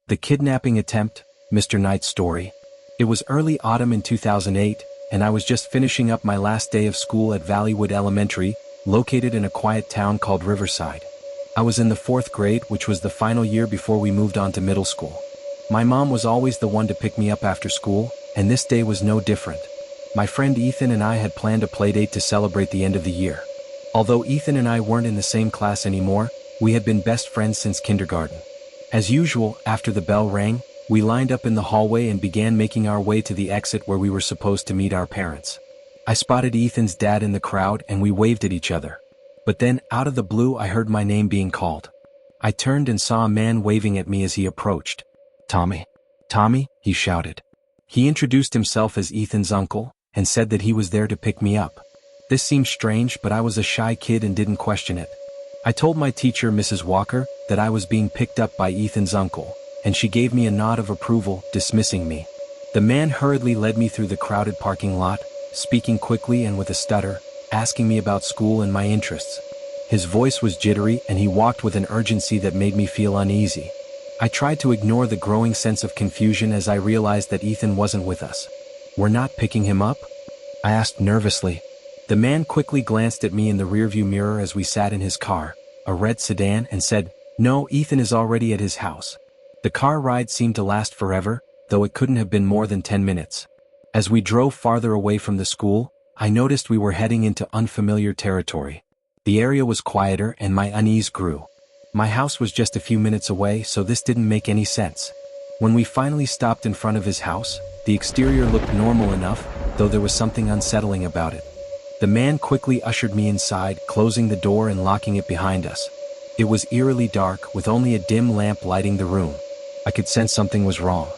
The Kidnapping Attempt, Mr. Knight's Story. It was early autumn in 2008, and I was just finishing up my last day of school at Valleywood Elementary, located in a quiet town called Riverside. I was in the 4th grade, which was the final year before we moved on to middle school. My mom was always the one to pick me up after school, and this day was no different. My friend Ethan and I had planned a playdate to celebrate the end of the year. Although Ethan and I weren't in the same class anymore, we had been best friends since kindergarten. As usual, after the bell rang, we lined up in the hallway and began making our way to the exit where we were supposed to meet our parents. I spotted Ethan's dad in the crowd and we waved at each other. But then, out of the blue, I heard my name being called. I turned and saw a man waving at me as he approached. "Tommy. Tommy," he shouted. He introduced himself as Ethan's uncle, and said that he was there to pick me up. This seemed strange, but I was a shy kid and didn't question it. I told my teacher, Mrs. Walker, that I was being picked up by Ethan's uncle, and she gave me a nod of approval, dismissing me. The man hurriedly led me through the crowded parking lot, speaking quickly and with a stutter, asking me about school and my interests. His voice was jittery and he walked with an urgency that made me feel uneasy. I tried to ignore the growing sense of confusion as I realized that Ethan wasn't with us. "We're not picking him up?" I asked nervously. The man quickly glanced at me in the rearview mirror as we sat in his car, a red sedan, and said, "No, Ethan is already at his house." The car ride seemed to last forever, though it couldn't have been more than 10 minutes. As we drove farther away from the school, I noticed we were heading into unfamiliar territory. The area was quieter and my unease grew. My house was just a few minutes away, so this didn't make any sense. When we finally stopped in front of his house, the exterior looked normal enough, though there was something unsettling about it. The man quickly ushered me inside, closing the door and locking it behind us. It was eerily dark, with only a dim lamp lighting the room. I could sense something was wrong.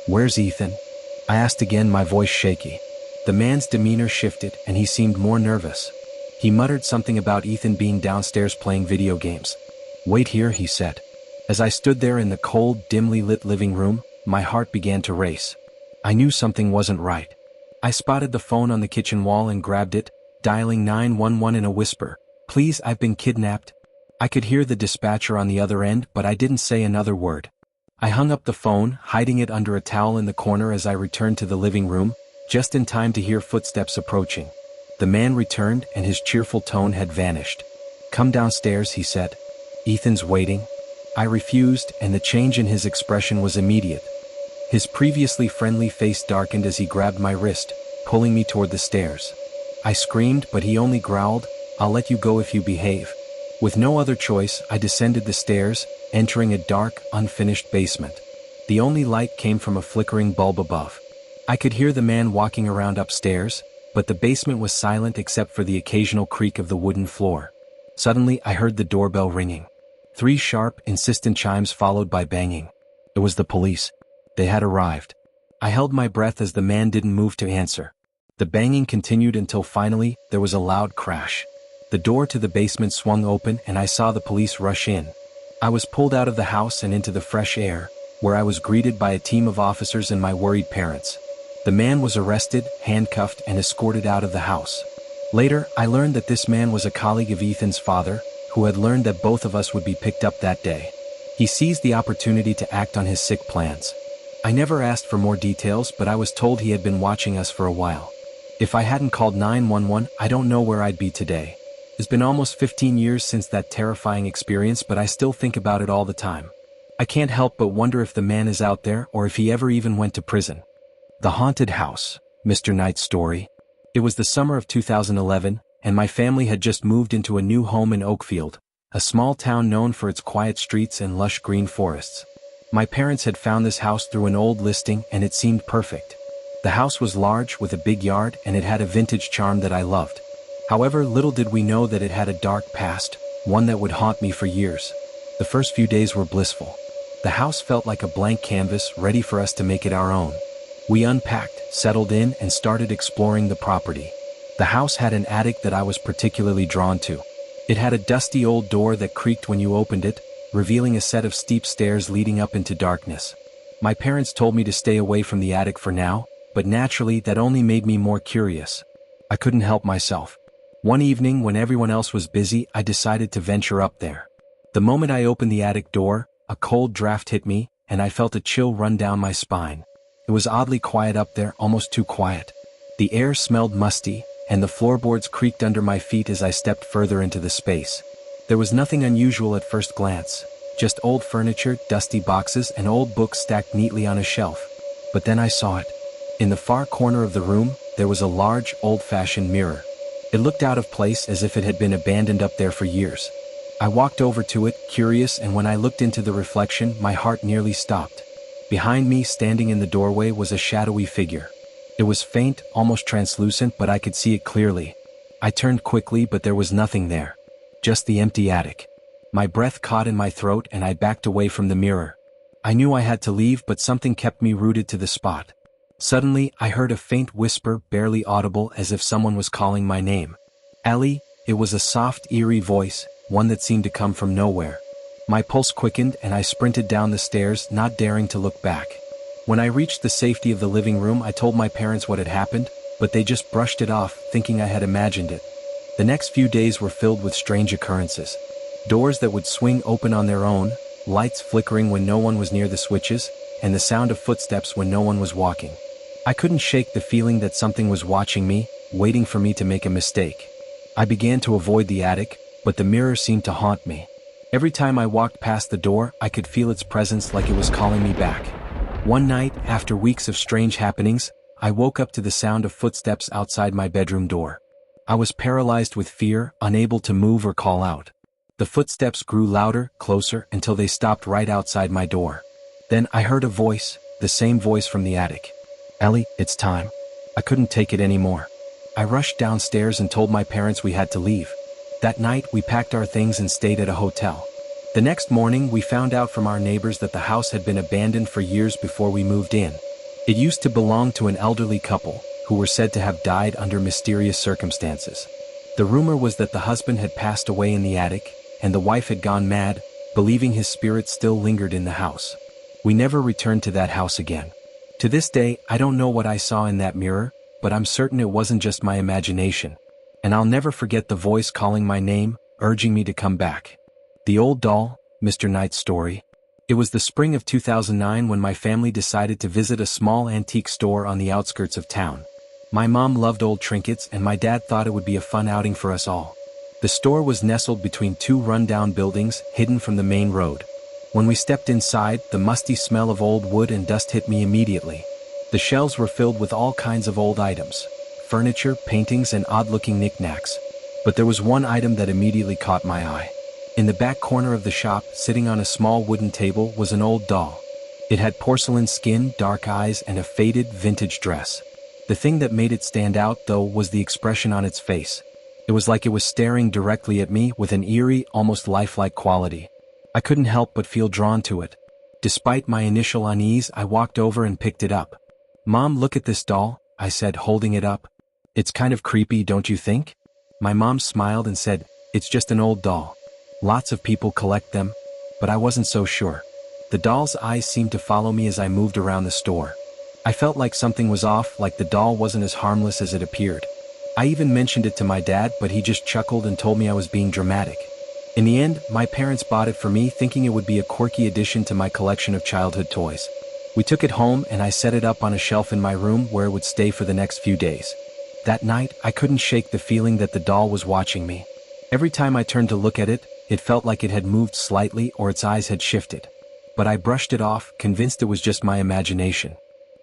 "Where's Ethan?" I asked again, my voice shaky. The man's demeanor shifted, and he seemed more nervous. He muttered something about Ethan being downstairs playing video games. "Wait here," he said. As I stood there in the cold, dimly lit living room, my heart began to race. I knew something wasn't right. I spotted the phone on the kitchen wall and grabbed it, dialing 911 in a whisper. "Please, I've been kidnapped." I could hear the dispatcher on the other end, but I didn't say another word. I hung up the phone, hiding it under a towel in the corner as I returned to the living room, just in time to hear footsteps approaching. The man returned and his cheerful tone had vanished. "Come downstairs," he said. "Ethan's waiting." I refused, and the change in his expression was immediate. His previously friendly face darkened as he grabbed my wrist, pulling me toward the stairs. I screamed, but he only growled, "I'll let you go if you behave." With no other choice, I descended the stairs, entering a dark, unfinished basement. The only light came from a flickering bulb above. I could hear the man walking around upstairs, but the basement was silent except for the occasional creak of the wooden floor. Suddenly, I heard the doorbell ringing. 3 sharp, insistent chimes followed by banging. It was the police. They had arrived. I held my breath as the man didn't move to answer. The banging continued until finally, there was a loud crash. The door to the basement swung open and I saw the police rush in. I was pulled out of the house and into the fresh air, where I was greeted by a team of officers and my worried parents. The man was arrested, handcuffed, and escorted out of the house. Later, I learned that this man was a colleague of Ethan's father, who had learned that both of us would be picked up that day. He seized the opportunity to act on his sick plans. I never asked for more details, but I was told he had been watching us for a while. If I hadn't called 911, I don't know where I'd be today. It's been almost 15 years since that terrifying experience, but I still think about it all the time. I can't help but wonder if the man is out there or if he ever even went to prison. The Haunted House, Mr. Knight's Story. It was the summer of 2011, and my family had just moved into a new home in Oakfield, a small town known for its quiet streets and lush green forests. My parents had found this house through an old listing and it seemed perfect. The house was large with a big yard and it had a vintage charm that I loved. However, little did we know that it had a dark past, one that would haunt me for years. The first few days were blissful. The house felt like a blank canvas ready for us to make it our own. We unpacked, settled in, and started exploring the property. The house had an attic that I was particularly drawn to. It had a dusty old door that creaked when you opened it, revealing a set of steep stairs leading up into darkness. My parents told me to stay away from the attic for now, but naturally that only made me more curious. I couldn't help myself. One evening when everyone else was busy, I decided to venture up there. The moment I opened the attic door, a cold draft hit me, and I felt a chill run down my spine. It was oddly quiet up there, almost too quiet. The air smelled musty, and the floorboards creaked under my feet as I stepped further into the space. There was nothing unusual at first glance, just old furniture, dusty boxes, and old books stacked neatly on a shelf. But then I saw it. In the far corner of the room, there was a large, old-fashioned mirror. It looked out of place, as if it had been abandoned up there for years. I walked over to it, curious, and when I looked into the reflection, my heart nearly stopped. Behind me, standing in the doorway, was a shadowy figure. It was faint, almost translucent, but I could see it clearly. I turned quickly, but there was nothing there. Just the empty attic. My breath caught in my throat and I backed away from the mirror. I knew I had to leave, but something kept me rooted to the spot. Suddenly, I heard a faint whisper, barely audible, as if someone was calling my name. "Ellie." It was a soft, eerie voice, one that seemed to come from nowhere. My pulse quickened and I sprinted down the stairs, not daring to look back. When I reached the safety of the living room, I told my parents what had happened, but they just brushed it off, thinking I had imagined it. The next few days were filled with strange occurrences. Doors that would swing open on their own, lights flickering when no one was near the switches, and the sound of footsteps when no one was walking. I couldn't shake the feeling that something was watching me, waiting for me to make a mistake. I began to avoid the attic, but the mirror seemed to haunt me. Every time I walked past the door, I could feel its presence, like it was calling me back. One night, after weeks of strange happenings, I woke up to the sound of footsteps outside my bedroom door. I was paralyzed with fear, unable to move or call out. The footsteps grew louder, closer, until they stopped right outside my door. Then I heard a voice, the same voice from the attic. "Ellie, it's time." I couldn't take it anymore. I rushed downstairs and told my parents we had to leave. That night, we packed our things and stayed at a hotel. The next morning, we found out from our neighbors that the house had been abandoned for years before we moved in. It used to belong to an elderly couple, who were said to have died under mysterious circumstances. The rumor was that the husband had passed away in the attic, and the wife had gone mad, believing his spirit still lingered in the house. We never returned to that house again. To this day, I don't know what I saw in that mirror, but I'm certain it wasn't just my imagination. And I'll never forget the voice calling my name, urging me to come back. The old doll, Mr. Knight's story. It was the spring of 2009 when my family decided to visit a small antique store on the outskirts of town. My mom loved old trinkets and my dad thought it would be a fun outing for us all. The store was nestled between two rundown buildings, hidden from the main road. When we stepped inside, the musty smell of old wood and dust hit me immediately. The shelves were filled with all kinds of old items, furniture, paintings, and odd-looking knickknacks. But there was one item that immediately caught my eye. In the back corner of the shop, sitting on a small wooden table, was an old doll. It had porcelain skin, dark eyes, and a faded, vintage dress. The thing that made it stand out, though, was the expression on its face. It was like it was staring directly at me with an eerie, almost lifelike quality. I couldn't help but feel drawn to it. Despite my initial unease, I walked over and picked it up. "Mom, look at this doll," I said, holding it up. "It's kind of creepy, don't you think?" My mom smiled and said, "It's just an old doll. Lots of people collect them." But I wasn't so sure. The doll's eyes seemed to follow me as I moved around the store. I felt like something was off, like the doll wasn't as harmless as it appeared. I even mentioned it to my dad, but he just chuckled and told me I was being dramatic. In the end, my parents bought it for me, thinking it would be a quirky addition to my collection of childhood toys. We took it home and I set it up on a shelf in my room where it would stay for the next few days. That night, I couldn't shake the feeling that the doll was watching me. Every time I turned to look at it, it felt like it had moved slightly or its eyes had shifted. But I brushed it off, convinced it was just my imagination.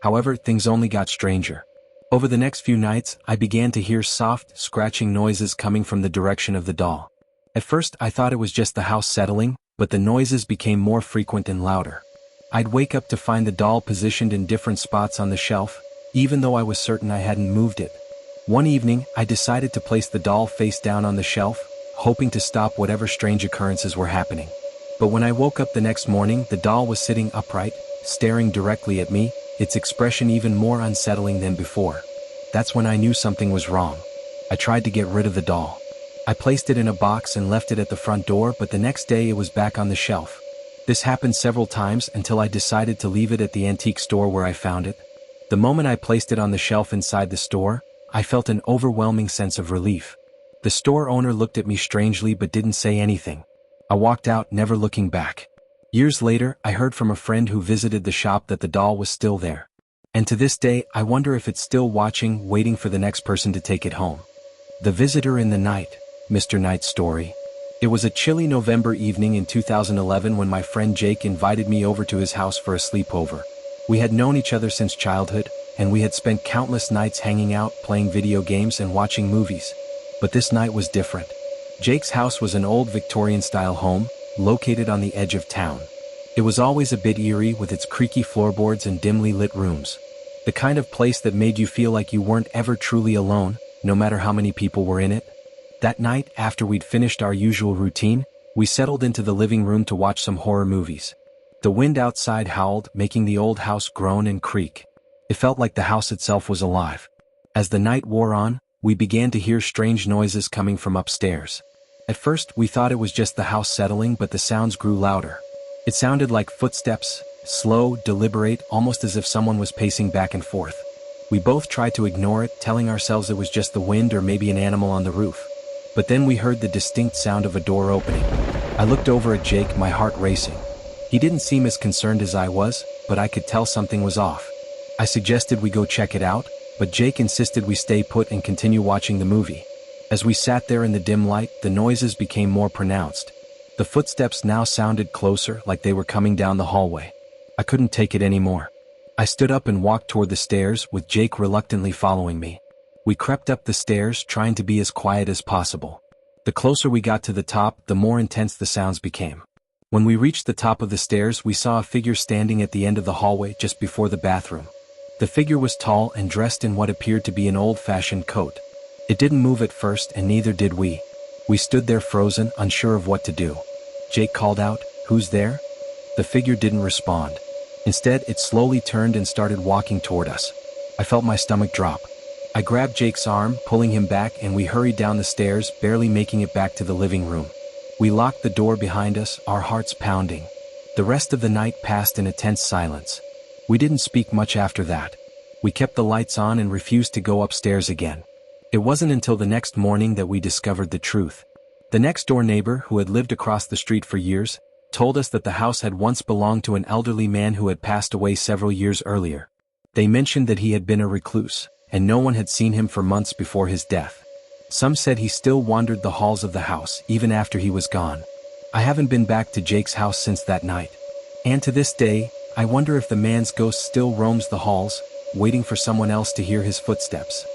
However, things only got stranger. Over the next few nights, I began to hear soft, scratching noises coming from the direction of the doll. At first, I thought it was just the house settling, but the noises became more frequent and louder. I'd wake up to find the doll positioned in different spots on the shelf, even though I was certain I hadn't moved it. One evening, I decided to place the doll face down on the shelf, hoping to stop whatever strange occurrences were happening. But when I woke up the next morning, the doll was sitting upright, staring directly at me, its expression even more unsettling than before. That's when I knew something was wrong. I tried to get rid of the doll. I placed it in a box and left it at the front door, but the next day it was back on the shelf. This happened several times until I decided to leave it at the antique store where I found it. The moment I placed it on the shelf inside the store, I felt an overwhelming sense of relief. The store owner looked at me strangely but didn't say anything. I walked out, never looking back. Years later, I heard from a friend who visited the shop that the doll was still there. And to this day, I wonder if it's still watching, waiting for the next person to take it home. The Visitor in the Night, Mr. Knight's Story. It was a chilly November evening in 2011 when my friend Jake invited me over to his house for a sleepover. We had known each other since childhood, and we had spent countless nights hanging out, playing video games and watching movies. But this night was different. Jake's house was an old Victorian-style home, located on the edge of town. It was always a bit eerie with its creaky floorboards and dimly lit rooms. The kind of place that made you feel like you weren't ever truly alone, no matter how many people were in it. That night, after we'd finished our usual routine, we settled into the living room to watch some horror movies. The wind outside howled, making the old house groan and creak. It felt like the house itself was alive. As the night wore on, we began to hear strange noises coming from upstairs. At first, we thought it was just the house settling, but the sounds grew louder. It sounded like footsteps, slow, deliberate, almost as if someone was pacing back and forth. We both tried to ignore it, telling ourselves it was just the wind or maybe an animal on the roof. But then we heard the distinct sound of a door opening. I looked over at Jake, my heart racing. He didn't seem as concerned as I was, but I could tell something was off. I suggested we go check it out, but Jake insisted we stay put and continue watching the movie. As we sat there in the dim light, the noises became more pronounced. The footsteps now sounded closer, like they were coming down the hallway. I couldn't take it anymore. I stood up and walked toward the stairs, with Jake reluctantly following me. We crept up the stairs, trying to be as quiet as possible. The closer we got to the top, the more intense the sounds became. When we reached the top of the stairs, we saw a figure standing at the end of the hallway just before the bathroom. The figure was tall and dressed in what appeared to be an old-fashioned coat. It didn't move at first, and neither did we. We stood there frozen, unsure of what to do. Jake called out, "Who's there?" The figure didn't respond. Instead, it slowly turned and started walking toward us. I felt my stomach drop. I grabbed Jake's arm, pulling him back, and we hurried down the stairs, barely making it back to the living room. We locked the door behind us, our hearts pounding. The rest of the night passed in a tense silence. We didn't speak much after that. We kept the lights on and refused to go upstairs again. It wasn't until the next morning that we discovered the truth. The next-door neighbor, who had lived across the street for years, told us that the house had once belonged to an elderly man who had passed away several years earlier. They mentioned that he had been a recluse, and no one had seen him for months before his death. Some said he still wandered the halls of the house, even after he was gone. I haven't been back to Jake's house since that night. And to this day, I wonder if the man's ghost still roams the halls, waiting for someone else to hear his footsteps.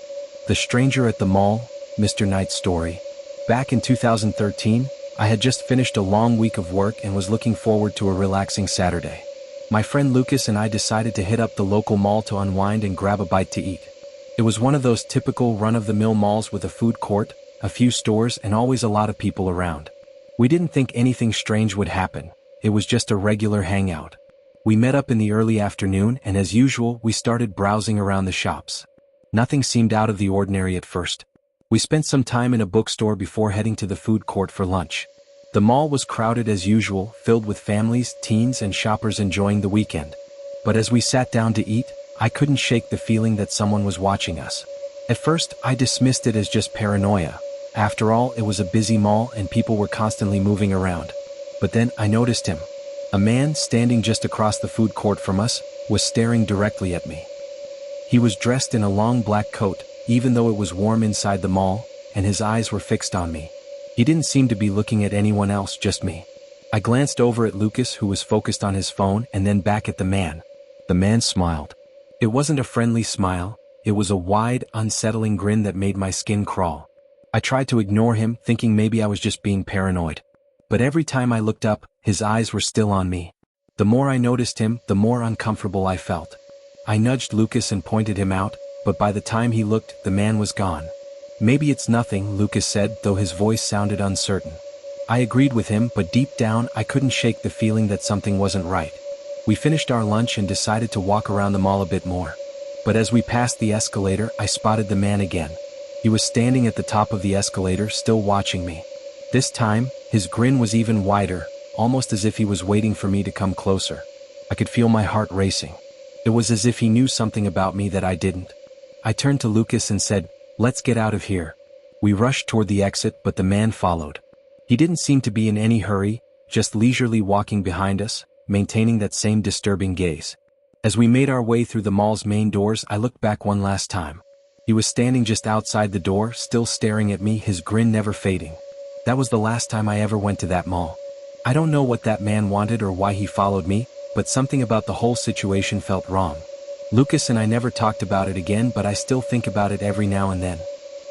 The Stranger at the Mall, Mr. Knight's Story. Back in 2013, I had just finished a long week of work and was looking forward to a relaxing Saturday. My friend Lucas and I decided to hit up the local mall to unwind and grab a bite to eat. It was one of those typical run-of-the-mill malls with a food court, a few stores, and always a lot of people around. We didn't think anything strange would happen. It was just a regular hangout. We met up in the early afternoon, and as usual, we started browsing around the shops. Nothing seemed out of the ordinary at first. We spent some time in a bookstore before heading to the food court for lunch. The mall was crowded as usual, filled with families, teens, and shoppers enjoying the weekend. But as we sat down to eat, I couldn't shake the feeling that someone was watching us. At first, I dismissed it as just paranoia. After all, it was a busy mall and people were constantly moving around. But then I noticed him. A man standing just across the food court from us was staring directly at me. He was dressed in a long black coat, even though it was warm inside the mall, and his eyes were fixed on me. He didn't seem to be looking at anyone else, just me. I glanced over at Lucas, who was focused on his phone, and then back at the man. The man smiled. It wasn't a friendly smile, it was a wide, unsettling grin that made my skin crawl. I tried to ignore him, thinking maybe I was just being paranoid. But every time I looked up, his eyes were still on me. The more I noticed him, the more uncomfortable I felt. I nudged Lucas and pointed him out, but by the time he looked, the man was gone. "Maybe it's nothing," Lucas said, though his voice sounded uncertain. I agreed with him, but deep down, I couldn't shake the feeling that something wasn't right. We finished our lunch and decided to walk around the mall a bit more. But as we passed the escalator, I spotted the man again. He was standing at the top of the escalator, still watching me. This time, his grin was even wider, almost as if he was waiting for me to come closer. I could feel my heart racing. It was as if he knew something about me that I didn't. I turned to Lucas and said, "Let's get out of here." We rushed toward the exit, but the man followed. He didn't seem to be in any hurry, just leisurely walking behind us, maintaining that same disturbing gaze. As we made our way through the mall's main doors, I looked back one last time. He was standing just outside the door, still staring at me, his grin never fading. That was the last time I ever went to that mall. I don't know what that man wanted or why he followed me, but something about the whole situation felt wrong. Lucas and I never talked about it again, but I still think about it every now and then.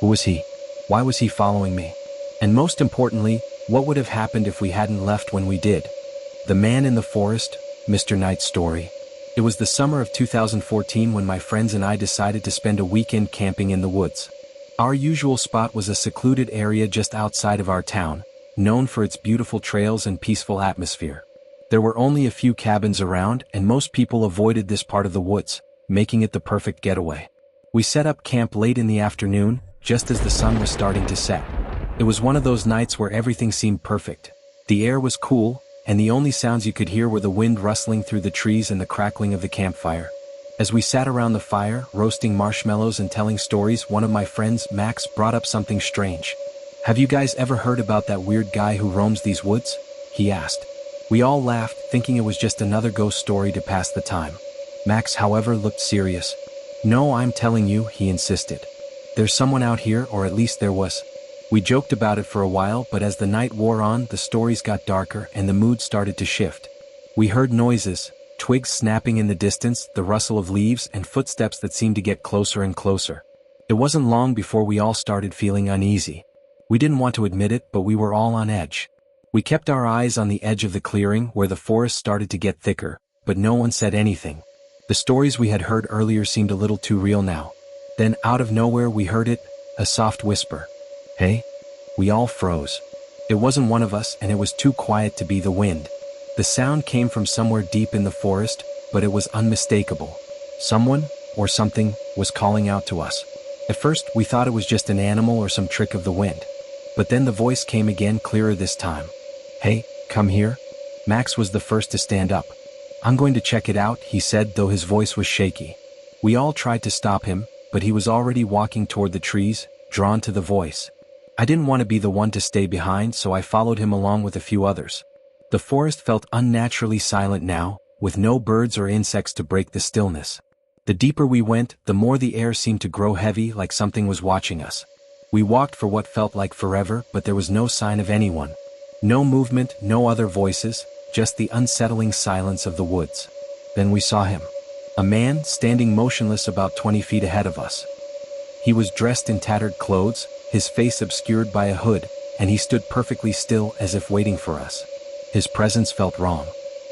Who was he? Why was he following me? And most importantly, what would have happened if we hadn't left when we did? The Man in the Forest, Mr. Knight's story. It was the summer of 2014 when my friends and I decided to spend a weekend camping in the woods. Our usual spot was a secluded area just outside of our town, known for its beautiful trails and peaceful atmosphere. There were only a few cabins around, and most people avoided this part of the woods, making it the perfect getaway. We set up camp late in the afternoon, just as the sun was starting to set. It was one of those nights where everything seemed perfect. The air was cool, and the only sounds you could hear were the wind rustling through the trees and the crackling of the campfire. As we sat around the fire, roasting marshmallows and telling stories, one of my friends, Max, brought up something strange. "Have you guys ever heard about that weird guy who roams these woods?" he asked. We all laughed, thinking it was just another ghost story to pass the time. Max, however, looked serious. "No, I'm telling you," he insisted. "There's someone out here, or at least there was." We joked about it for a while, but as the night wore on, the stories got darker and the mood started to shift. We heard noises, twigs snapping in the distance, the rustle of leaves, and footsteps that seemed to get closer and closer. It wasn't long before we all started feeling uneasy. We didn't want to admit it, but we were all on edge. We kept our eyes on the edge of the clearing where the forest started to get thicker, but no one said anything. The stories we had heard earlier seemed a little too real now. Then, out of nowhere, we heard it, a soft whisper. "Hey?" We all froze. It wasn't one of us, and it was too quiet to be the wind. The sound came from somewhere deep in the forest, but it was unmistakable. Someone, or something, was calling out to us. At first, we thought it was just an animal or some trick of the wind. But then the voice came again, clearer this time. "Hey, come here." Max was the first to stand up. "I'm going to check it out," he said, though his voice was shaky. We all tried to stop him, but he was already walking toward the trees, drawn to the voice. I didn't want to be the one to stay behind, so I followed him along with a few others. The forest felt unnaturally silent now, with no birds or insects to break the stillness. The deeper we went, the more the air seemed to grow heavy, like something was watching us. We walked for what felt like forever, but there was no sign of anyone. No movement, no other voices, just the unsettling silence of the woods. Then we saw him. A man standing motionless about 20 feet ahead of us. He was dressed in tattered clothes, his face obscured by a hood, and he stood perfectly still as if waiting for us. His presence felt wrong.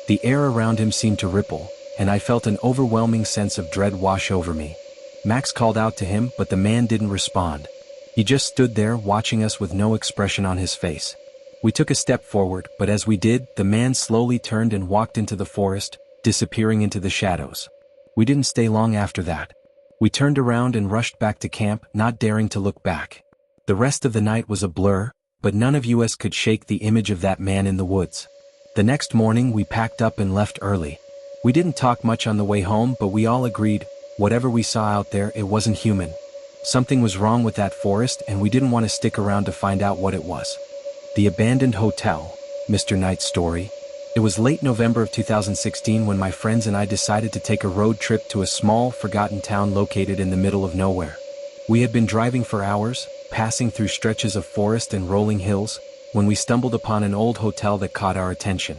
The air around him seemed to ripple, and I felt an overwhelming sense of dread wash over me. Max called out to him, but the man didn't respond. He just stood there watching us with no expression on his face. We took a step forward, but as we did, the man slowly turned and walked into the forest, disappearing into the shadows. We didn't stay long after that. We turned around and rushed back to camp, not daring to look back. The rest of the night was a blur, but none of us could shake the image of that man in the woods. The next morning we packed up and left early. We didn't talk much on the way home, but we all agreed, whatever we saw out there, it wasn't human. Something was wrong with that forest, and we didn't want to stick around to find out what it was. The Abandoned Hotel, Mr. Knight's story. It was late November of 2016 when my friends and I decided to take a road trip to a small, forgotten town located in the middle of nowhere. We had been driving for hours, passing through stretches of forest and rolling hills, when we stumbled upon an old hotel that caught our attention.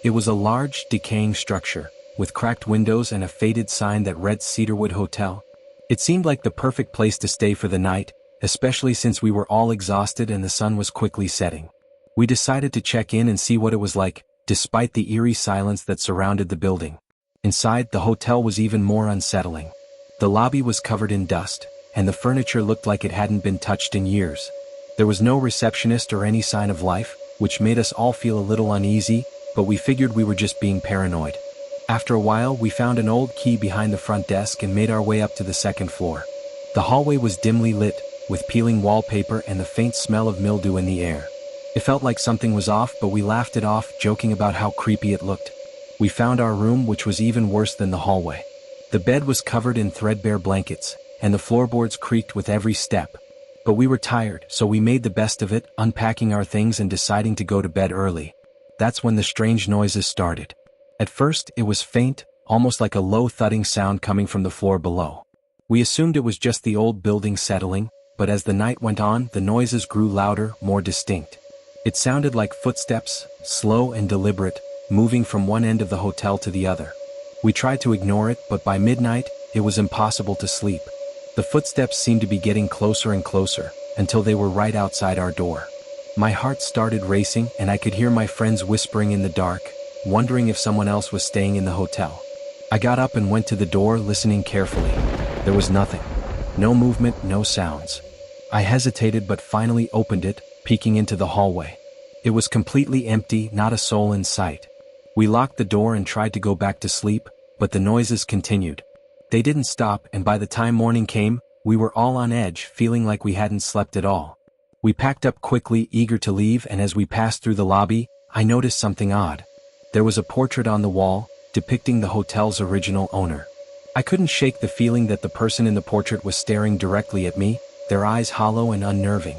It was a large, decaying structure, with cracked windows and a faded sign that read Cedarwood Hotel. It seemed like the perfect place to stay for the night, especially since we were all exhausted and the sun was quickly setting. We decided to check in and see what it was like, despite the eerie silence that surrounded the building. Inside, the hotel was even more unsettling. The lobby was covered in dust, and the furniture looked like it hadn't been touched in years. There was no receptionist or any sign of life, which made us all feel a little uneasy, but we figured we were just being paranoid. After a while, we found an old key behind the front desk and made our way up to the second floor. The hallway was dimly lit, with peeling wallpaper and the faint smell of mildew in the air. It felt like something was off, but we laughed it off, joking about how creepy it looked. We found our room, which was even worse than the hallway. The bed was covered in threadbare blankets, and the floorboards creaked with every step. But we were tired, so we made the best of it, unpacking our things and deciding to go to bed early. That's when the strange noises started. At first, it was faint, almost like a low thudding sound coming from the floor below. We assumed it was just the old building settling, but as the night went on, the noises grew louder, more distinct. It sounded like footsteps, slow and deliberate, moving from one end of the hotel to the other. We tried to ignore it, but by midnight, it was impossible to sleep. The footsteps seemed to be getting closer and closer, until they were right outside our door. My heart started racing and I could hear my friends whispering in the dark, wondering if someone else was staying in the hotel. I got up and went to the door, listening carefully. There was nothing. No movement, no sounds. I hesitated but finally opened it, peeking into the hallway. It was completely empty, not a soul in sight. We locked the door and tried to go back to sleep, but the noises continued. They didn't stop, and by the time morning came, we were all on edge, feeling like we hadn't slept at all. We packed up quickly, eager to leave, and as we passed through the lobby, I noticed something odd. There was a portrait on the wall, depicting the hotel's original owner. I couldn't shake the feeling that the person in the portrait was staring directly at me, their eyes hollow and unnerving.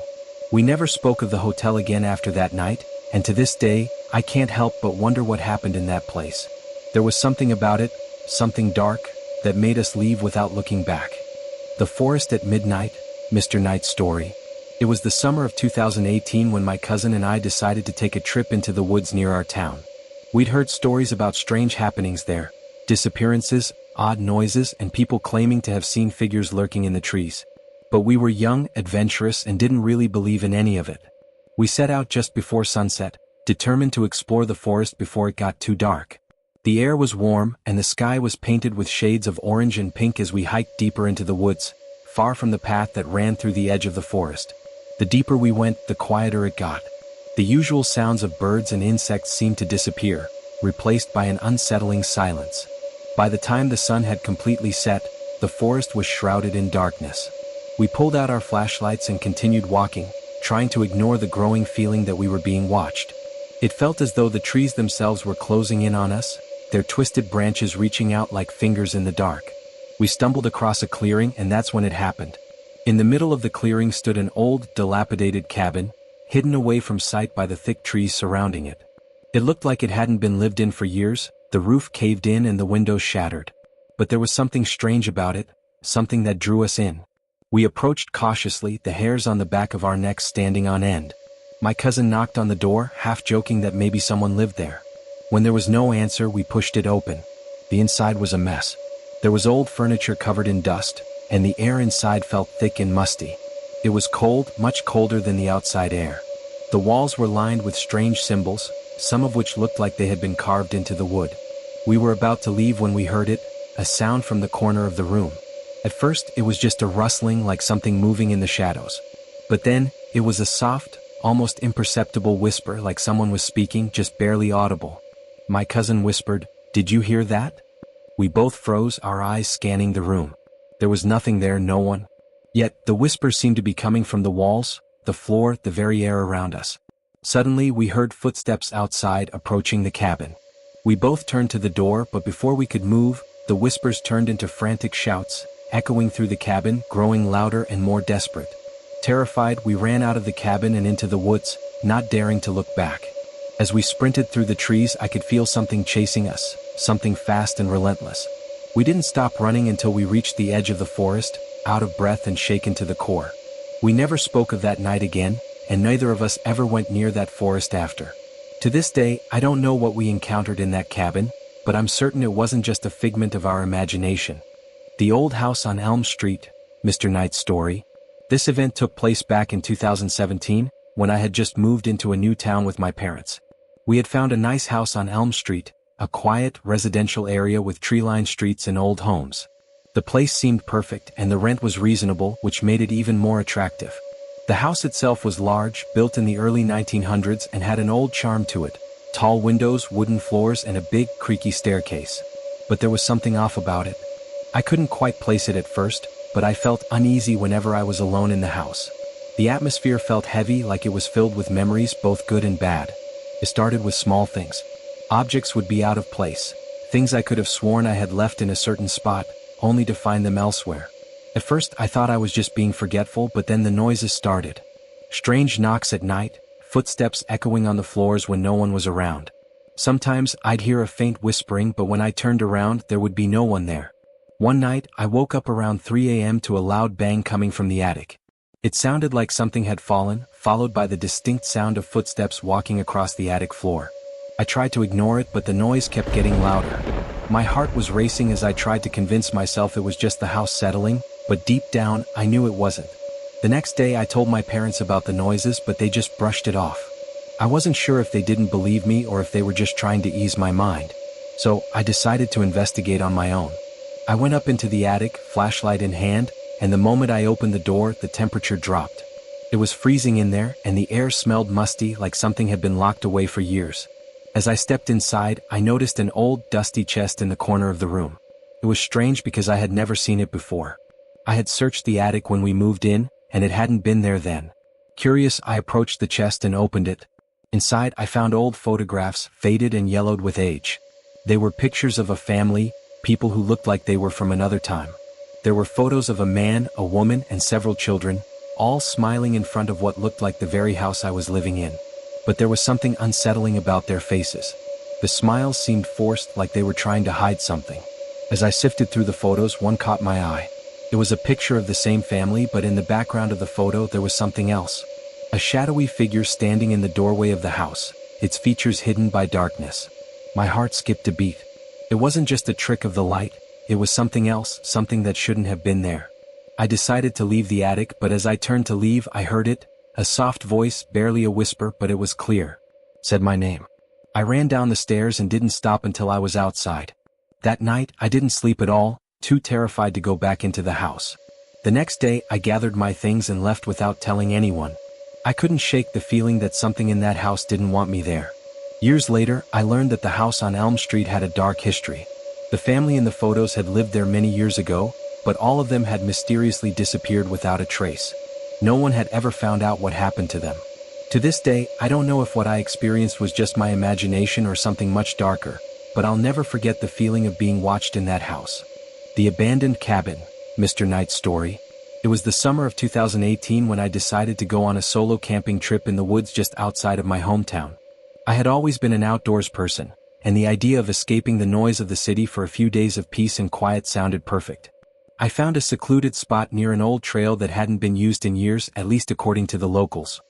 We never spoke of the hotel again after that night, and to this day, I can't help but wonder what happened in that place. There was something about it, something dark, that made us leave without looking back. The Forest at Midnight, Mr. Knight's story. It was the summer of 2018 when my cousin and I decided to take a trip into the woods near our town. We'd heard stories about strange happenings there, disappearances, odd noises, and people claiming to have seen figures lurking in the trees. But we were young, adventurous, and didn't really believe in any of it. We set out just before sunset, determined to explore the forest before it got too dark. The air was warm, and the sky was painted with shades of orange and pink as we hiked deeper into the woods, far from the path that ran through the edge of the forest. The deeper we went, the quieter it got. The usual sounds of birds and insects seemed to disappear, replaced by an unsettling silence. By the time the sun had completely set, the forest was shrouded in darkness. We pulled out our flashlights and continued walking, trying to ignore the growing feeling that we were being watched. It felt as though the trees themselves were closing in on us, their twisted branches reaching out like fingers in the dark. We stumbled across a clearing, and that's when it happened. In the middle of the clearing stood an old, dilapidated cabin, hidden away from sight by the thick trees surrounding it. It looked like it hadn't been lived in for years, the roof caved in and the windows shattered. But there was something strange about it, something that drew us in. We approached cautiously, the hairs on the back of our necks standing on end. My cousin knocked on the door, half joking that maybe someone lived there. When there was no answer, we pushed it open. The inside was a mess. There was old furniture covered in dust, and the air inside felt thick and musty. It was cold, much colder than the outside air. The walls were lined with strange symbols, some of which looked like they had been carved into the wood. We were about to leave when we heard it, a sound from the corner of the room. At first, it was just a rustling like something moving in the shadows. But then, it was a soft, almost imperceptible whisper like someone was speaking, just barely audible. My cousin whispered, "Did you hear that?" We both froze, our eyes scanning the room. There was nothing there, no one. Yet, the whisper seemed to be coming from the walls, the floor, the very air around us. Suddenly, we heard footsteps outside approaching the cabin. We both turned to the door, but before we could move, the whispers turned into frantic shouts, echoing through the cabin, growing louder and more desperate. Terrified, we ran out of the cabin and into the woods, not daring to look back. As we sprinted through the trees, I could feel something chasing us, something fast and relentless. We didn't stop running until we reached the edge of the forest, out of breath and shaken to the core. We never spoke of that night again, and neither of us ever went near that forest after. To this day, I don't know what we encountered in that cabin, but I'm certain it wasn't just a figment of our imagination. The Old House on Elm Street, Mr. Knight's story. This event took place back in 2017, when I had just moved into a new town with my parents. We had found a nice house on Elm Street, a quiet, residential area with tree-lined streets and old homes. The place seemed perfect, and the rent was reasonable, which made it even more attractive. The house itself was large, built in the early 1900s, and had an old charm to it: tall windows, wooden floors, and a big, creaky staircase. But there was something off about it. I couldn't quite place it at first, but I felt uneasy whenever I was alone in the house. The atmosphere felt heavy, like it was filled with memories, both good and bad. It started with small things. Objects would be out of place, things I could have sworn I had left in a certain spot, only to find them elsewhere. At first I thought I was just being forgetful, but then the noises started. Strange knocks at night, footsteps echoing on the floors when no one was around. Sometimes I'd hear a faint whispering, but when I turned around there would be no one there. One night, I woke up around 3 a.m. to a loud bang coming from the attic. It sounded like something had fallen, followed by the distinct sound of footsteps walking across the attic floor. I tried to ignore it, but the noise kept getting louder. My heart was racing as I tried to convince myself it was just the house settling, but deep down, I knew it wasn't. The next day I told my parents about the noises, but they just brushed it off. I wasn't sure if they didn't believe me or if they were just trying to ease my mind. So, I decided to investigate on my own. I went up into the attic, flashlight in hand, and the moment I opened the door, the temperature dropped. It was freezing in there, and the air smelled musty, like something had been locked away for years. As I stepped inside, I noticed an old, dusty chest in the corner of the room. It was strange because I had never seen it before. I had searched the attic when we moved in, and it hadn't been there then. Curious, I approached the chest and opened it. Inside, I found old photographs, faded and yellowed with age. They were pictures of a family, people who looked like they were from another time. There were photos of a man, a woman, and several children, all smiling in front of what looked like the very house I was living in. But there was something unsettling about their faces. The smiles seemed forced, like they were trying to hide something. As I sifted through the photos, one caught my eye. It was a picture of the same family, but in the background of the photo there was something else. A shadowy figure standing in the doorway of the house, its features hidden by darkness. My heart skipped a beat. It wasn't just a trick of the light, it was something else, something that shouldn't have been there. I decided to leave the attic, but as I turned to leave, I heard it. A soft voice, barely a whisper, but it was clear. Said my name. I ran down the stairs and didn't stop until I was outside. That night, I didn't sleep at all, too terrified to go back into the house. The next day, I gathered my things and left without telling anyone. I couldn't shake the feeling that something in that house didn't want me there. Years later, I learned that the house on Elm Street had a dark history. The family in the photos had lived there many years ago, but all of them had mysteriously disappeared without a trace. No one had ever found out what happened to them. To this day, I don't know if what I experienced was just my imagination or something much darker, but I'll never forget the feeling of being watched in that house. The abandoned cabin, Mr. Knight's story. It was the summer of 2018 when I decided to go on a solo camping trip in the woods just outside of my hometown. I had always been an outdoors person, and the idea of escaping the noise of the city for a few days of peace and quiet sounded perfect. I found a secluded spot near an old trail that hadn't been used in years, at least according to the locals.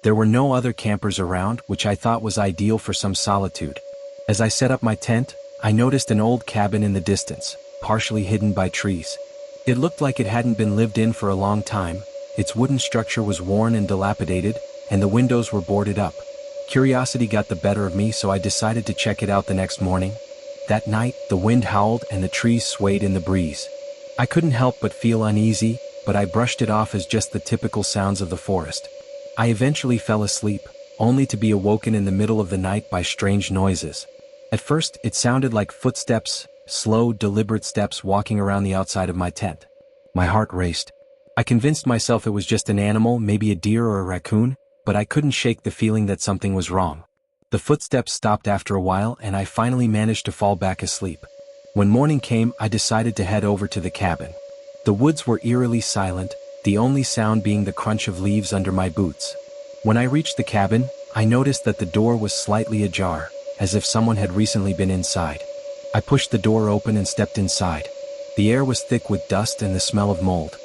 There were no other campers around, which I thought was ideal for some solitude. As I set up my tent, I noticed an old cabin in the distance, partially hidden by trees. It looked like it hadn't been lived in for a long time. Its wooden structure was worn and dilapidated, and the windows were boarded up. Curiosity got the better of me, so I decided to check it out the next morning. That night, the wind howled and the trees swayed in the breeze. I couldn't help but feel uneasy, but I brushed it off as just the typical sounds of the forest. I eventually fell asleep, only to be awoken in the middle of the night by strange noises. At first, it sounded like footsteps, slow, deliberate steps walking around the outside of my tent. My heart raced. I convinced myself it was just an animal, maybe a deer or a raccoon, but I couldn't shake the feeling that something was wrong. The footsteps stopped after a while, and I finally managed to fall back asleep. When morning came, I decided to head over to the cabin. The woods were eerily silent, the only sound being the crunch of leaves under my boots. When I reached the cabin, I noticed that the door was slightly ajar, as if someone had recently been inside. I pushed the door open and stepped inside. The air was thick with dust and the smell of mold.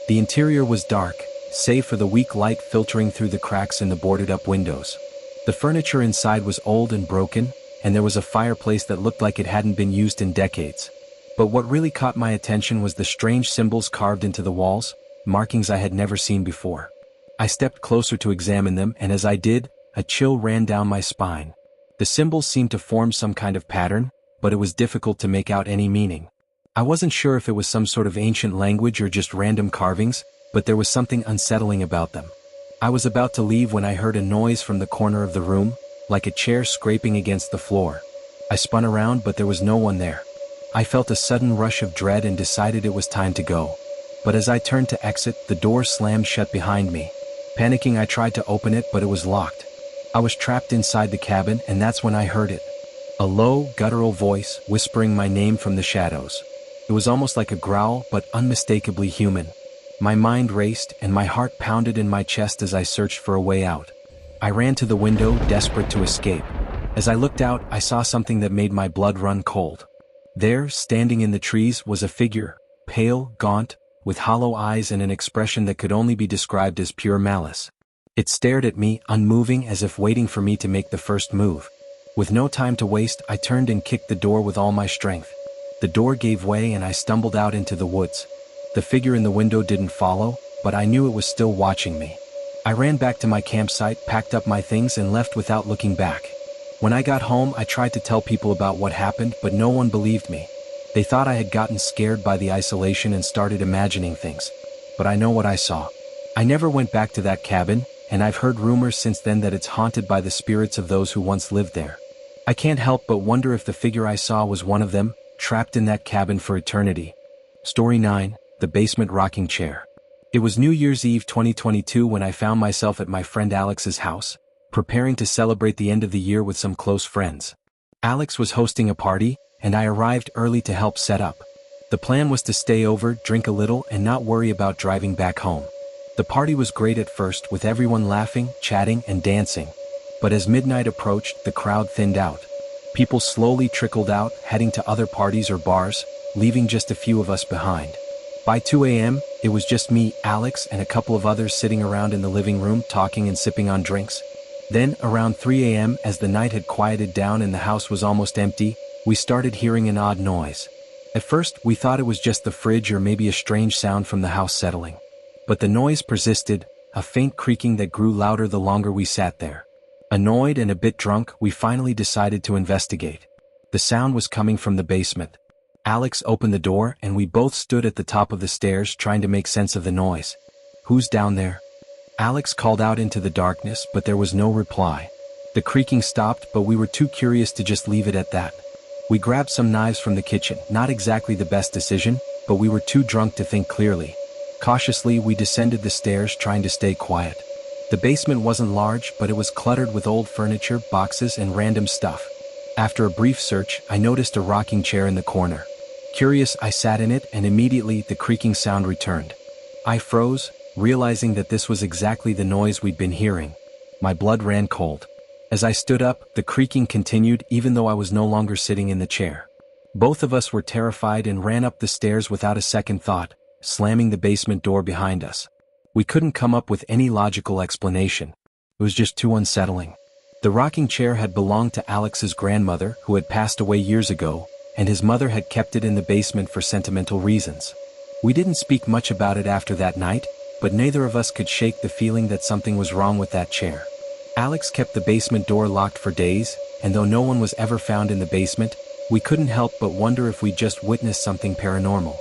The interior was dark, save for the weak light filtering through the cracks in the boarded-up windows. The furniture inside was old and broken, and there was a fireplace that looked like it hadn't been used in decades. But what really caught my attention was the strange symbols carved into the walls, markings I had never seen before. I stepped closer to examine them, and as I did, a chill ran down my spine. The symbols seemed to form some kind of pattern, but it was difficult to make out any meaning. I wasn't sure if it was some sort of ancient language or just random carvings, but there was something unsettling about them. I was about to leave when I heard a noise from the corner of the room, like a chair scraping against the floor. I spun around, but there was no one there. I felt a sudden rush of dread and decided it was time to go. But as I turned to exit, the door slammed shut behind me. Panicking, I tried to open it, but it was locked. I was trapped inside the cabin, and that's when I heard it. A low, guttural voice whispering my name from the shadows. It was almost like a growl, but unmistakably human. My mind raced, and my heart pounded in my chest as I searched for a way out. I ran to the window, desperate to escape. As I looked out, I saw something that made my blood run cold. There, standing in the trees, was a figure, pale, gaunt, with hollow eyes and an expression that could only be described as pure malice. It stared at me, unmoving, as if waiting for me to make the first move. With no time to waste, I turned and kicked the door with all my strength. The door gave way and I stumbled out into the woods. The figure in the window didn't follow, but I knew it was still watching me. I ran back to my campsite, packed up my things and left without looking back. When I got home, I tried to tell people about what happened, but no one believed me. They thought I had gotten scared by the isolation and started imagining things. But I know what I saw. I never went back to that cabin, and I've heard rumors since then that it's haunted by the spirits of those who once lived there. I can't help but wonder if the figure I saw was one of them, trapped in that cabin for eternity. Story 9, The Basement Rocking Chair. It was New Year's Eve 2022 when I found myself at my friend Alex's house, preparing to celebrate the end of the year with some close friends. Alex was hosting a party, and I arrived early to help set up. The plan was to stay over, drink a little, and not worry about driving back home. The party was great at first, with everyone laughing, chatting, and dancing. But as midnight approached, the crowd thinned out. People slowly trickled out, heading to other parties or bars, leaving just a few of us behind. By 2 a.m., it was just me, Alex, and a couple of others sitting around in the living room talking and sipping on drinks. Then, around 3 a.m., as the night had quieted down and the house was almost empty, we started hearing an odd noise. At first, we thought it was just the fridge or maybe a strange sound from the house settling. But the noise persisted, a faint creaking that grew louder the longer we sat there. Annoyed and a bit drunk, we finally decided to investigate. The sound was coming from the basement. Alex opened the door and we both stood at the top of the stairs trying to make sense of the noise. "Who's down there?" Alex called out into the darkness, but there was no reply. The creaking stopped, but we were too curious to just leave it at that. We grabbed some knives from the kitchen, not exactly the best decision, but we were too drunk to think clearly. Cautiously, we descended the stairs trying to stay quiet. The basement wasn't large, but it was cluttered with old furniture, boxes, and random stuff. After a brief search, I noticed a rocking chair in the corner. Curious, I sat in it, and immediately the creaking sound returned. I froze, realizing that this was exactly the noise we'd been hearing. My blood ran cold. As I stood up, the creaking continued even though I was no longer sitting in the chair. Both of us were terrified and ran up the stairs without a second thought, slamming the basement door behind us. We couldn't come up with any logical explanation. It was just too unsettling. The rocking chair had belonged to Alex's grandmother, who had passed away years ago, and his mother had kept it in the basement for sentimental reasons. We didn't speak much about it after that night, but neither of us could shake the feeling that something was wrong with that chair. Alex kept the basement door locked for days, and though no one was ever found in the basement, we couldn't help but wonder if we'd just witnessed something paranormal.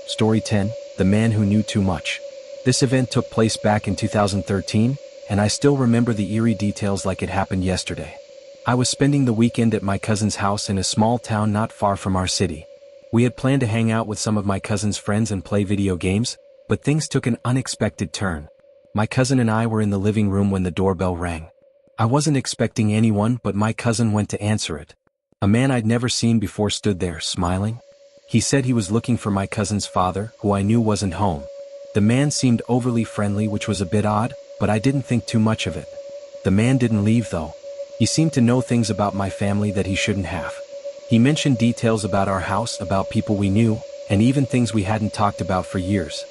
Story 10, The Man Who Knew Too Much. This event took place back in 2013, and I still remember the eerie details like it happened yesterday. I was spending the weekend at my cousin's house in a small town not far from our city. We had planned to hang out with some of my cousin's friends and play video games, but things took an unexpected turn. My cousin and I were in the living room when the doorbell rang. I wasn't expecting anyone, but my cousin went to answer it. A man I'd never seen before stood there, smiling. He said he was looking for my cousin's father, who I knew wasn't home. The man seemed overly friendly, which was a bit odd, but I didn't think too much of it. The man didn't leave though. He seemed to know things about my family that he shouldn't have. He mentioned details about our house, about people we knew, and even things we hadn't talked about for years.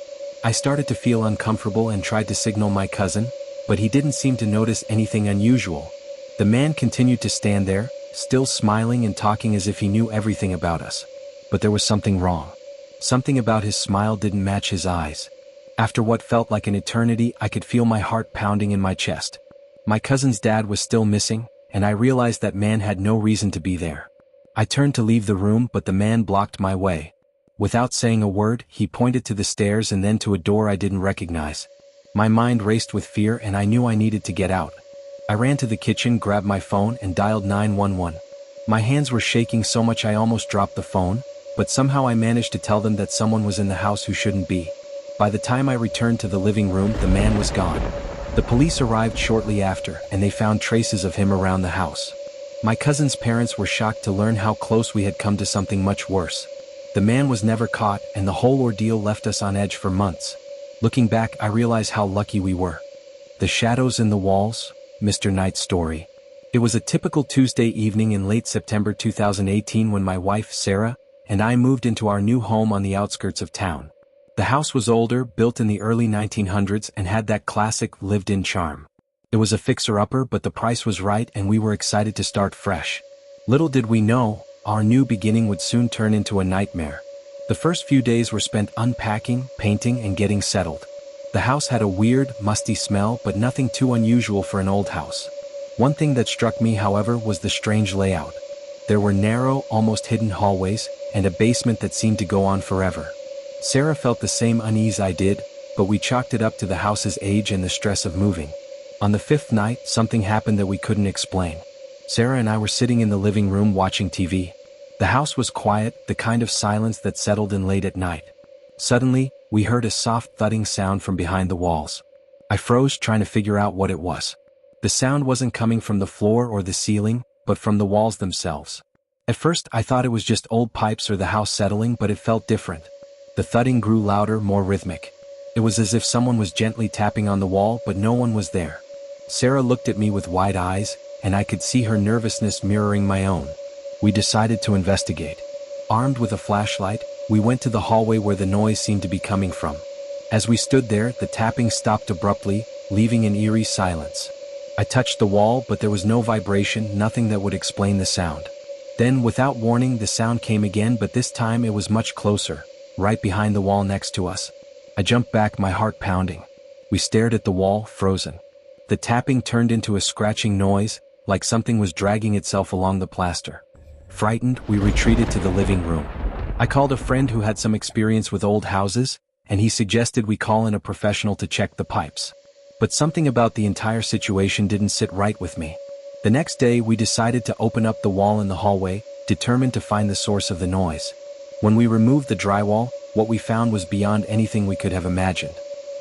I started to feel uncomfortable and tried to signal my cousin, but he didn't seem to notice anything unusual. The man continued to stand there, still smiling and talking as if he knew everything about us. But there was something wrong. Something about his smile didn't match his eyes. After what felt like an eternity, I could feel my heart pounding in my chest. My cousin's dad was still missing, and I realized that man had no reason to be there. I turned to leave the room, but the man blocked my way. Without saying a word, he pointed to the stairs and then to a door I didn't recognize. My mind raced with fear and I knew I needed to get out. I ran to the kitchen, grabbed my phone, and dialed 911. My hands were shaking so much I almost dropped the phone, but somehow I managed to tell them that someone was in the house who shouldn't be. By the time I returned to the living room, the man was gone. The police arrived shortly after, and they found traces of him around the house. My cousin's parents were shocked to learn how close we had come to something much worse. The man was never caught, and the whole ordeal left us on edge for months. Looking back, I realize how lucky we were. The shadows in the walls, Mr. Knight's Story. It was a typical Tuesday evening in late September 2018 when my wife, Sarah, and I moved into our new home on the outskirts of town. The house was older, built in the early 1900s, and had that classic lived-in charm. It was a fixer-upper, but the price was right and we were excited to start fresh. Little did we know, our new beginning would soon turn into a nightmare. The first few days were spent unpacking, painting, and getting settled. The house had a weird, musty smell, but nothing too unusual for an old house. One thing that struck me, however, was the strange layout. There were narrow, almost hidden hallways, and a basement that seemed to go on forever. Sarah felt the same unease I did, but we chalked it up to the house's age and the stress of moving. On the fifth night, something happened that we couldn't explain. Sarah and I were sitting in the living room watching TV. The house was quiet, the kind of silence that settled in late at night. Suddenly, we heard a soft thudding sound from behind the walls. I froze, trying to figure out what it was. The sound wasn't coming from the floor or the ceiling, but from the walls themselves. At first, I thought it was just old pipes or the house settling, but it felt different. The thudding grew louder, more rhythmic. It was as if someone was gently tapping on the wall, but no one was there. Sarah looked at me with wide eyes, and I could see her nervousness mirroring my own. We decided to investigate. Armed with a flashlight, we went to the hallway where the noise seemed to be coming from. As we stood there, the tapping stopped abruptly, leaving an eerie silence. I touched the wall, but there was no vibration, nothing that would explain the sound. Then, without warning, the sound came again, but this time it was much closer, right behind the wall next to us. I jumped back, my heart pounding. We stared at the wall, frozen. The tapping turned into a scratching noise, like something was dragging itself along the plaster. Frightened, we retreated to the living room. I called a friend who had some experience with old houses, and he suggested we call in a professional to check the pipes. But something about the entire situation didn't sit right with me. The next day, we decided to open up the wall in the hallway, determined to find the source of the noise. When we removed the drywall, what we found was beyond anything we could have imagined.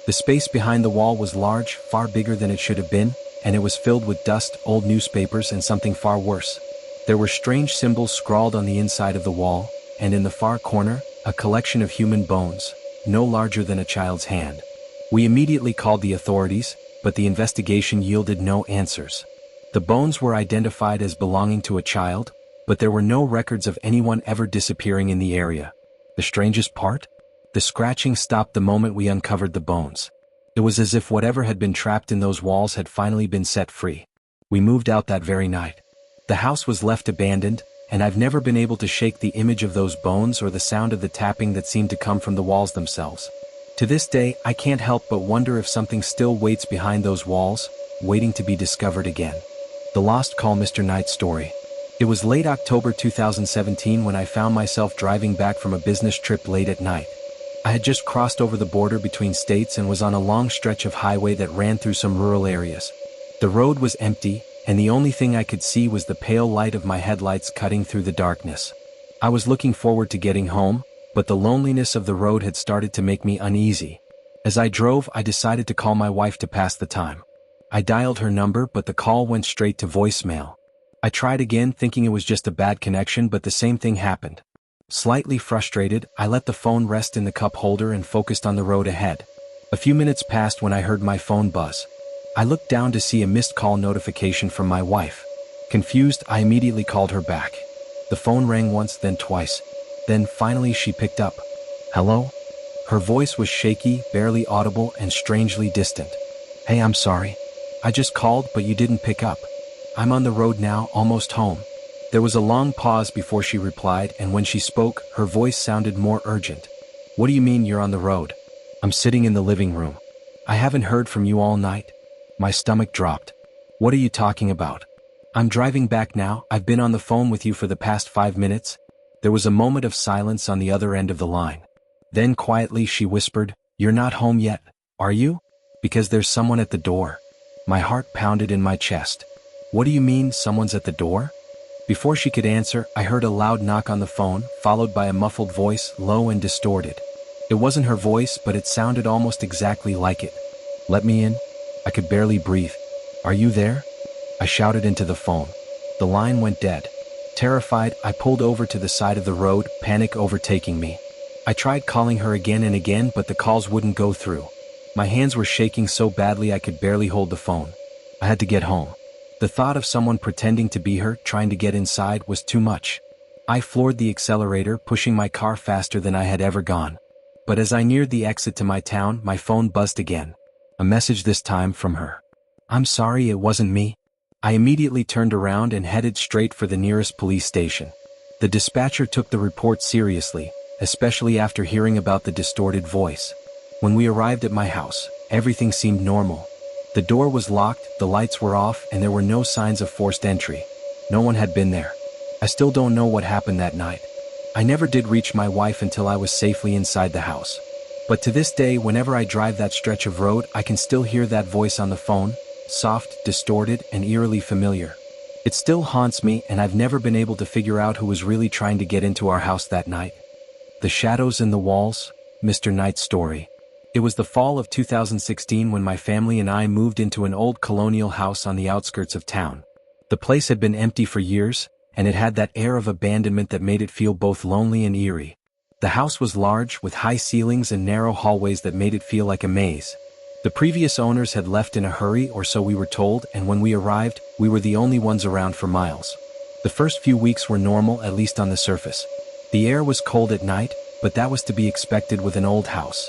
The space behind the wall was large, far bigger than it should have been, and it was filled with dust, old newspapers, and something far worse. There were strange symbols scrawled on the inside of the wall, and in the far corner, a collection of human bones, no larger than a child's hand. We immediately called the authorities, but the investigation yielded no answers. The bones were identified as belonging to a child, but there were no records of anyone ever disappearing in the area. The strangest part? The scratching stopped the moment we uncovered the bones. It was as if whatever had been trapped in those walls had finally been set free. We moved out that very night. The house was left abandoned, and I've never been able to shake the image of those bones or the sound of the tapping that seemed to come from the walls themselves. To this day, I can't help but wonder if something still waits behind those walls, waiting to be discovered again. The Lost Call, Mr. Knight's Story. It was late October 2017 when I found myself driving back from a business trip late at night. I had just crossed over the border between states and was on a long stretch of highway that ran through some rural areas. The road was empty, and the only thing I could see was the pale light of my headlights cutting through the darkness. I was looking forward to getting home, but the loneliness of the road had started to make me uneasy. As I drove, I decided to call my wife to pass the time. I dialed her number, but the call went straight to voicemail. I tried again, thinking it was just a bad connection, but the same thing happened. Slightly frustrated, I let the phone rest in the cup holder and focused on the road ahead. A few minutes passed when I heard my phone buzz. I looked down to see a missed call notification from my wife. Confused, I immediately called her back. The phone rang once, then twice. Then finally she picked up. "Hello?" Her voice was shaky, barely audible, and strangely distant. "Hey, I'm sorry. I just called, but you didn't pick up. I'm on the road now, almost home." There was a long pause before she replied, and when she spoke, her voice sounded more urgent. "What do you mean you're on the road?" "I'm sitting in the living room. I haven't heard from you all night." My stomach dropped. "What are you talking about?" "I'm driving back now. I've been on the phone with you for the past 5 minutes." There was a moment of silence on the other end of the line. Then quietly she whispered, "You're not home yet, are you? Because there's someone at the door." My heart pounded in my chest. "What do you mean, someone's at the door?" Before she could answer, I heard a loud knock on the phone, followed by a muffled voice, low and distorted. It wasn't her voice, but it sounded almost exactly like it. "Let me in." I could barely breathe. "Are you there?" I shouted into the phone. The line went dead. Terrified, I pulled over to the side of the road, panic overtaking me. I tried calling her again and again, but the calls wouldn't go through. My hands were shaking so badly I could barely hold the phone. I had to get home. The thought of someone pretending to be her trying to get inside was too much. I floored the accelerator, pushing my car faster than I had ever gone. But as I neared the exit to my town, my phone buzzed again. A message this time from her. "I'm sorry, it wasn't me." I immediately turned around and headed straight for the nearest police station. The dispatcher took the report seriously, especially after hearing about the distorted voice. When we arrived at my house, everything seemed normal. The door was locked, the lights were off, and there were no signs of forced entry. No one had been there. I still don't know what happened that night. I never did reach my wife until I was safely inside the house. But to this day, whenever I drive that stretch of road, I can still hear that voice on the phone, soft, distorted, and eerily familiar. It still haunts me, and I've never been able to figure out who was really trying to get into our house that night. The shadows in the walls, Mr. Knight's story. It was the fall of 2016 when my family and I moved into an old colonial house on the outskirts of town. The place had been empty for years, and it had that air of abandonment that made it feel both lonely and eerie. The house was large, with high ceilings and narrow hallways that made it feel like a maze. The previous owners had left in a hurry, or so we were told, and when we arrived, we were the only ones around for miles. The first few weeks were normal, at least on the surface. The air was cold at night, but that was to be expected with an old house.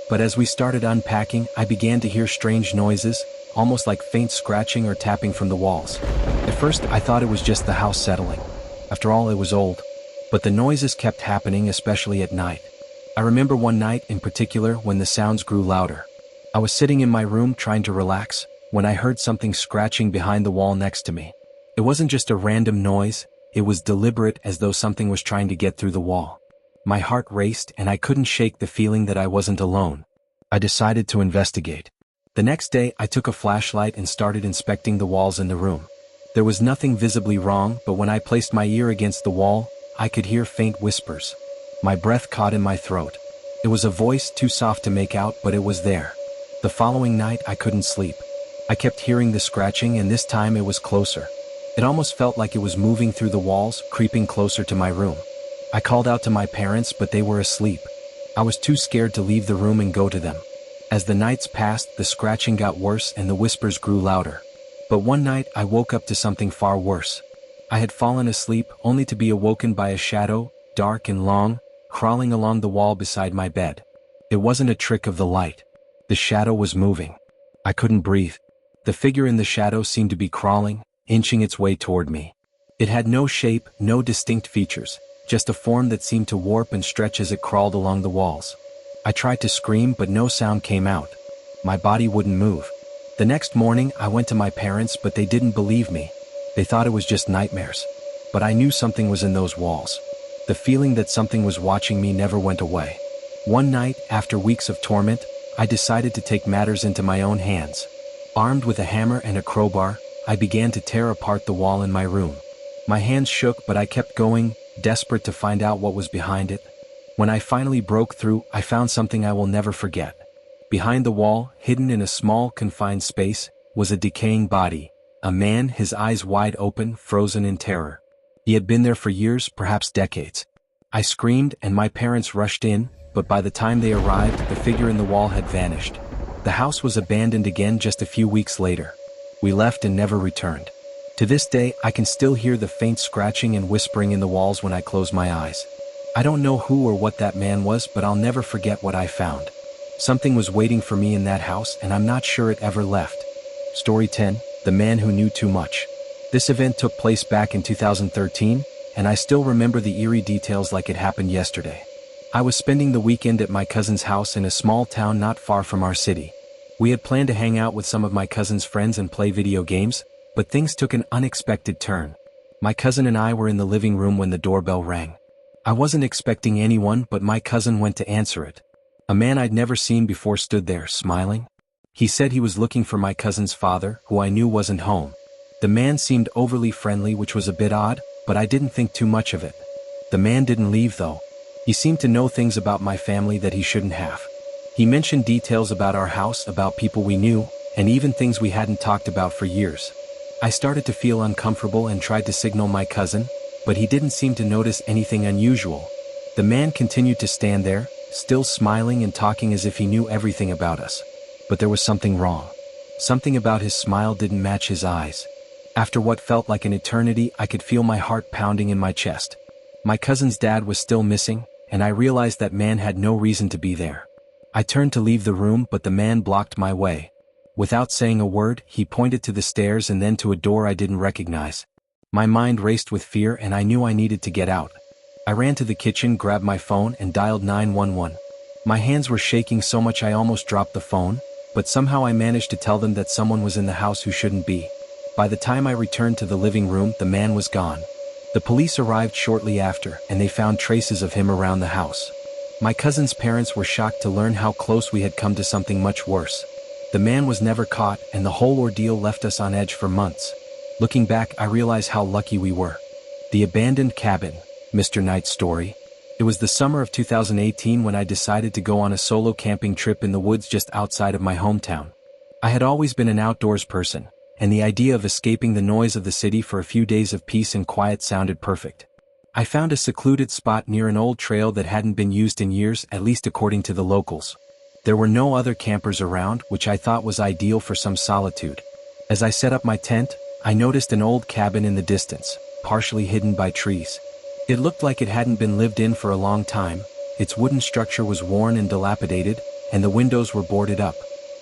But as we started unpacking, I began to hear strange noises, almost like faint scratching or tapping from the walls. At first, I thought it was just the house settling. After all, it was old. But the noises kept happening, especially at night. I remember one night in particular when the sounds grew louder. I was sitting in my room trying to relax, when I heard something scratching behind the wall next to me. It wasn't just a random noise, it was deliberate, as though something was trying to get through the wall. My heart raced, and I couldn't shake the feeling that I wasn't alone. I decided to investigate. The next day, I took a flashlight and started inspecting the walls in the room. There was nothing visibly wrong, but when I placed my ear against the wall, I could hear faint whispers. My breath caught in my throat. It was a voice too soft to make out, but it was there. The following night, I couldn't sleep. I kept hearing the scratching, and this time it was closer. It almost felt like it was moving through the walls, creeping closer to my room. I called out to my parents, but they were asleep. I was too scared to leave the room and go to them. As the nights passed, the scratching got worse and the whispers grew louder. But one night, I woke up to something far worse. I had fallen asleep, only to be awoken by a shadow, dark and long, crawling along the wall beside my bed. It wasn't a trick of the light. The shadow was moving. I couldn't breathe. The figure in the shadow seemed to be crawling, inching its way toward me. It had no shape, no distinct features, just a form that seemed to warp and stretch as it crawled along the walls. I tried to scream, but no sound came out. My body wouldn't move. The next morning, I went to my parents, but they didn't believe me. They thought it was just nightmares. But I knew something was in those walls. The feeling that something was watching me never went away. One night, after weeks of torment, I decided to take matters into my own hands. Armed with a hammer and a crowbar, I began to tear apart the wall in my room. My hands shook, but I kept going, desperate to find out what was behind it. When I finally broke through, I found something I will never forget. Behind the wall, hidden in a small, confined space, was a decaying body. A man, his eyes wide open, frozen in terror. He had been there for years, perhaps decades. I screamed, and my parents rushed in, but by the time they arrived, the figure in the wall had vanished. The house was abandoned again just a few weeks later. We left and never returned. To this day, I can still hear the faint scratching and whispering in the walls when I close my eyes. I don't know who or what that man was, but I'll never forget what I found. Something was waiting for me in that house, and I'm not sure it ever left. Story 10, The Man Who Knew Too Much. This event took place back in 2013, and I still remember the eerie details like it happened yesterday. I was spending the weekend at my cousin's house in a small town not far from our city. We had planned to hang out with some of my cousin's friends and play video games, but things took an unexpected turn. My cousin and I were in the living room when the doorbell rang. I wasn't expecting anyone, but my cousin went to answer it. A man I'd never seen before stood there, smiling. He said he was looking for my cousin's father, who I knew wasn't home. The man seemed overly friendly, which was a bit odd, but I didn't think too much of it. The man didn't leave though. He seemed to know things about my family that he shouldn't have. He mentioned details about our house, about people we knew, and even things we hadn't talked about for years. I started to feel uncomfortable and tried to signal my cousin, but he didn't seem to notice anything unusual. The man continued to stand there, still smiling and talking as if he knew everything about us. But there was something wrong. Something about his smile didn't match his eyes. After what felt like an eternity, I could feel my heart pounding in my chest. My cousin's dad was still missing, and I realized that man had no reason to be there. I turned to leave the room, but the man blocked my way. Without saying a word, he pointed to the stairs and then to a door I didn't recognize. My mind raced with fear and I knew I needed to get out. I ran to the kitchen, grabbed my phone and dialed 911. My hands were shaking so much I almost dropped the phone, but somehow I managed to tell them that someone was in the house who shouldn't be. By the time I returned to the living room, the man was gone. The police arrived shortly after, and they found traces of him around the house. My cousin's parents were shocked to learn how close we had come to something much worse. The man was never caught, and the whole ordeal left us on edge for months. Looking back, I realize how lucky we were. The abandoned cabin, Mr. Knight's story. It was the summer of 2018 when I decided to go on a solo camping trip in the woods just outside of my hometown. I had always been an outdoors person, and the idea of escaping the noise of the city for a few days of peace and quiet sounded perfect. I found a secluded spot near an old trail that hadn't been used in years, at least according to the locals. There were no other campers around, which I thought was ideal for some solitude. As I set up my tent, I noticed an old cabin in the distance, partially hidden by trees. It looked like it hadn't been lived in for a long time. Its wooden structure was worn and dilapidated, and the windows were boarded up.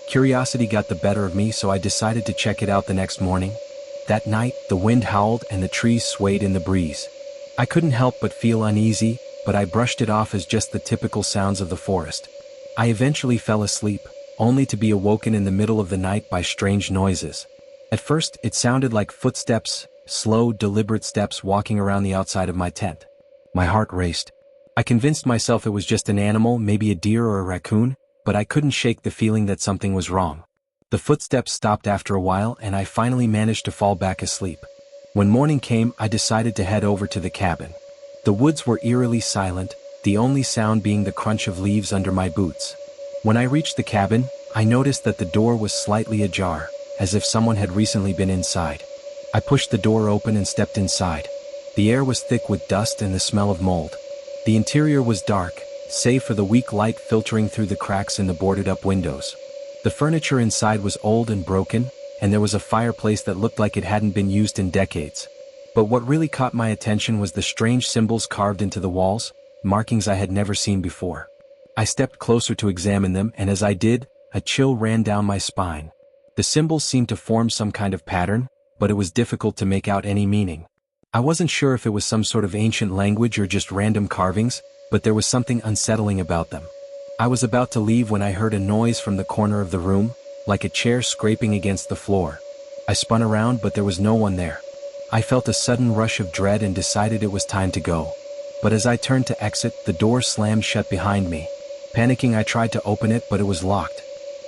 Curiosity got the better of me, so I decided to check it out the next morning. That night, the wind howled and the trees swayed in the breeze. I couldn't help but feel uneasy, but I brushed it off as just the typical sounds of the forest. I eventually fell asleep, only to be awoken in the middle of the night by strange noises. At first, it sounded like footsteps, slow, deliberate steps walking around the outside of my tent. My heart raced. I convinced myself it was just an animal, maybe a deer or a raccoon, but I couldn't shake the feeling that something was wrong. The footsteps stopped after a while and I finally managed to fall back asleep. When morning came, I decided to head over to the cabin. The woods were eerily silent, the only sound being the crunch of leaves under my boots. When I reached the cabin, I noticed that the door was slightly ajar, as if someone had recently been inside. I pushed the door open and stepped inside. The air was thick with dust and the smell of mold. The interior was dark, save for the weak light filtering through the cracks in the boarded-up windows. The furniture inside was old and broken, and there was a fireplace that looked like it hadn't been used in decades. But what really caught my attention was the strange symbols carved into the walls, markings I had never seen before. I stepped closer to examine them, and as I did, a chill ran down my spine. The symbols seemed to form some kind of pattern, but it was difficult to make out any meaning. I wasn't sure if it was some sort of ancient language or just random carvings, but there was something unsettling about them. I was about to leave when I heard a noise from the corner of the room, like a chair scraping against the floor. I spun around, but there was no one there. I felt a sudden rush of dread and decided it was time to go. But as I turned to exit, the door slammed shut behind me. Panicking, I tried to open it, but it was locked.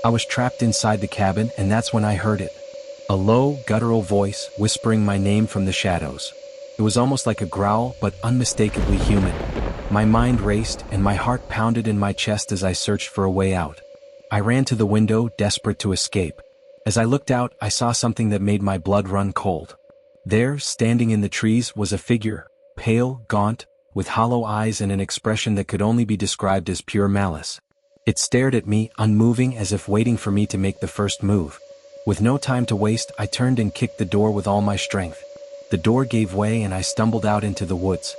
I was trapped inside the cabin, and that's when I heard it. A low, guttural voice whispering my name from the shadows. It was almost like a growl, but unmistakably human. My mind raced, and my heart pounded in my chest as I searched for a way out. I ran to the window, desperate to escape. As I looked out, I saw something that made my blood run cold. There, standing in the trees, was a figure, pale, gaunt, with hollow eyes and an expression that could only be described as pure malice. It stared at me, unmoving, as if waiting for me to make the first move. With no time to waste, I turned and kicked the door with all my strength. The door gave way and I stumbled out into the woods.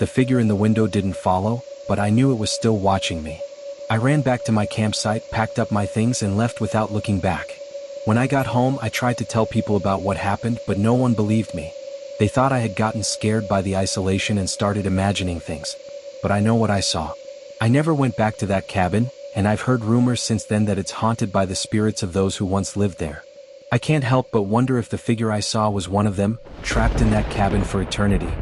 The figure in the window didn't follow, but I knew it was still watching me. I ran back to my campsite, packed up my things and left without looking back. When I got home, I tried to tell people about what happened, but no one believed me. They thought I had gotten scared by the isolation and started imagining things. But I know what I saw. I never went back to that cabin, and I've heard rumors since then that it's haunted by the spirits of those who once lived there. I can't help but wonder if the figure I saw was one of them, trapped in that cabin for eternity.